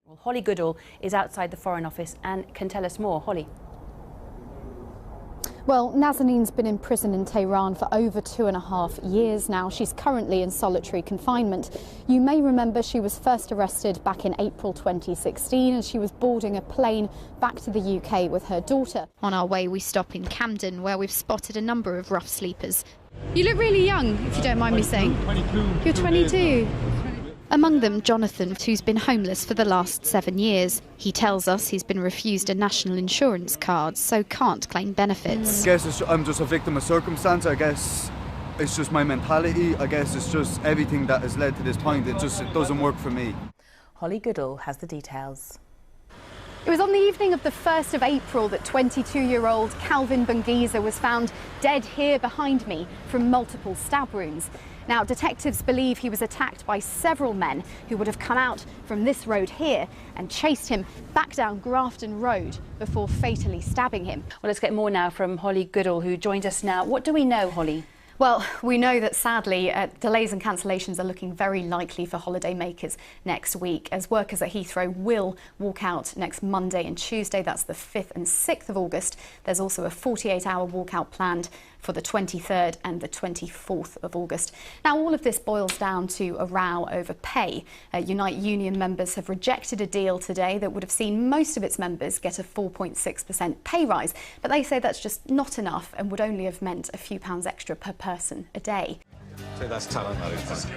Well, Hollie Goodall is outside the Foreign Office and can tell us more. Hollie. Well, Nazanin's been in prison in Tehran for over 2.5 years now. She's currently in solitary confinement. You may remember she was first arrested back in April 2016 as she was boarding a plane back to the UK with her daughter. On our way, we stop in Camden, where we've spotted a number of rough sleepers. You look really young, if you don't mind me saying. 22. You're 22. Among them, Jonathan, who's been homeless for the last 7 years. He tells us he's been refused a national insurance card, so can't claim benefits. I guess I'm just a victim of circumstance. I guess it's just my mentality. I guess it's just everything that has led to this point. It doesn't work for me. Hollie Goodall has the details. It was on the evening of the 1st of April that 22-year-old Calvin Bungiza was found dead here behind me from multiple stab wounds. Now, detectives believe he was attacked by several men who would have come out from this road here and chased him back down Grafton Road before fatally stabbing him. Well, let's get more now from Hollie Goodall, who joins us now. What do we know, Hollie? Well, we know that sadly delays and cancellations are looking very likely for holiday makers next week, as workers at Heathrow will walk out next Monday and Tuesday. That's the 5th and 6th of August. There's also a 48-hour walkout planned for the 23rd and the 24th of August. Now, all of this boils down to a row over pay. Unite union members have rejected a deal today that would have seen most of its members get a 4.6% pay rise, but they say that's just not enough and would only have meant a few pounds extra per person a day. So that's talent, that is.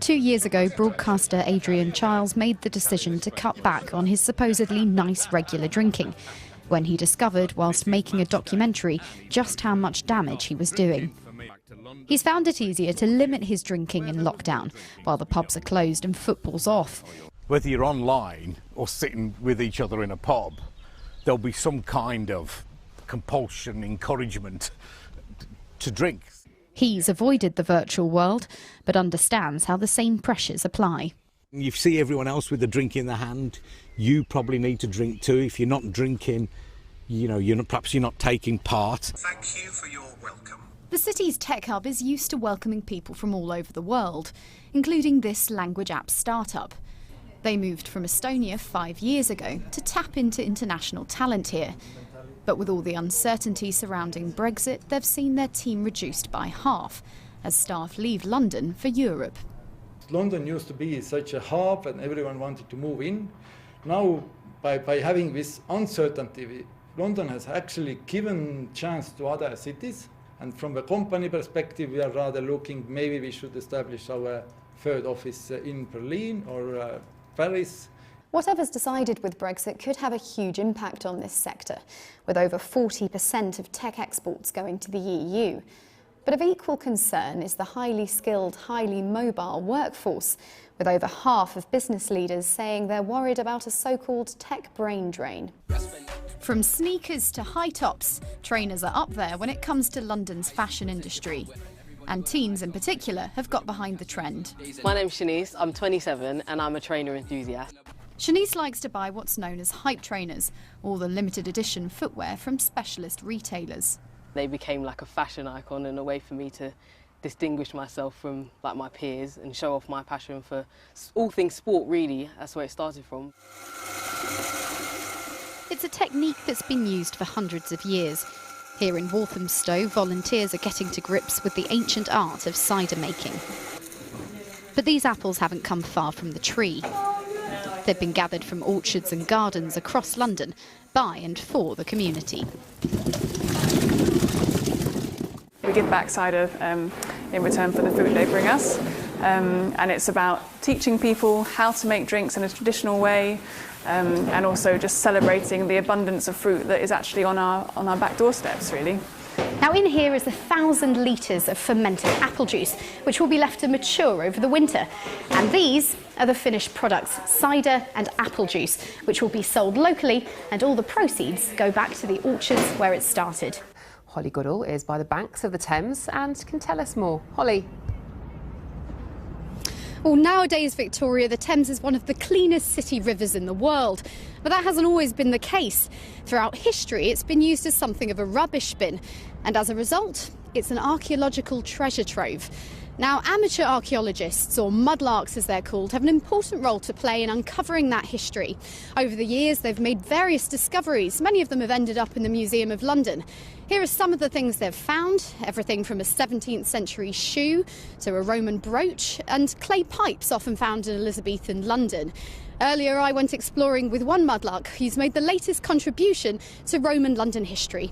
2 years ago, broadcaster Adrian Chiles made the decision to cut back on his supposedly nice regular drinking, when he discovered, whilst making a documentary, just how much damage he was doing. He's found it easier to limit his drinking in lockdown, while the pubs are closed and football's off. Whether you're online or sitting with each other in a pub, there'll be some kind of compulsion, encouragement to drink. He's avoided the virtual world, but understands how the same pressures apply. You see everyone else with a drink in their hand, you probably need to drink too. If you're not drinking, perhaps you're not taking part. Thank you for your welcome. The city's tech hub is used to welcoming people from all over the world, including this language app startup. They moved from Estonia 5 years ago to tap into international talent here. But with all the uncertainty surrounding Brexit, they've seen their team reduced by half as staff leave London for Europe. London used to be such a hub and everyone wanted to move in. Now, by having this uncertainty, London has actually given chance to other cities. And from the company perspective, we are rather looking, maybe we should establish our third office in Berlin or Paris. Whatever's decided with Brexit could have a huge impact on this sector, with over 40% of tech exports going to the EU. But of equal concern is the highly skilled, highly mobile workforce, with over half of business leaders saying they're worried about a so-called tech brain drain. From sneakers to high tops, trainers are up there when it comes to London's fashion industry. And teens in particular have got behind the trend. My name's Shanice, I'm 27 and I'm a trainer enthusiast. Shanice likes to buy what's known as hype trainers, or the limited edition footwear from specialist retailers. They became like a fashion icon and a way for me to distinguish myself from my peers and show off my passion for all things sport, really. That's where it started from. It's a technique that's been used for hundreds of years. Here in Walthamstow, volunteers are getting to grips with the ancient art of cider making. But these apples haven't come far from the tree. They've been gathered from orchards and gardens across London by and for the community. We give back cider in return for the food they bring us, and it's about teaching people how to make drinks in a traditional way, and also just celebrating the abundance of fruit that is actually on our back doorsteps, really. Now in here is 1,000 litres of fermented apple juice, which will be left to mature over the winter. And these are the finished products, cider and apple juice, which will be sold locally, and all the proceeds go back to the orchards where it started. Hollie Goodall is by the banks of the Thames and can tell us more. Hollie. Well, nowadays, Victoria, the Thames is one of the cleanest city rivers in the world. But that hasn't always been the case. Throughout history, it's been used as something of a rubbish bin. And as a result, it's an archaeological treasure trove. Now, amateur archaeologists, or mudlarks as they're called, have an important role to play in uncovering that history. Over the years, they've made various discoveries. Many of them have ended up in the Museum of London. Here are some of the things they've found, everything from a 17th century shoe to a Roman brooch and clay pipes often found in Elizabethan London. Earlier, I went exploring with one mudlark who's made the latest contribution to Roman London history.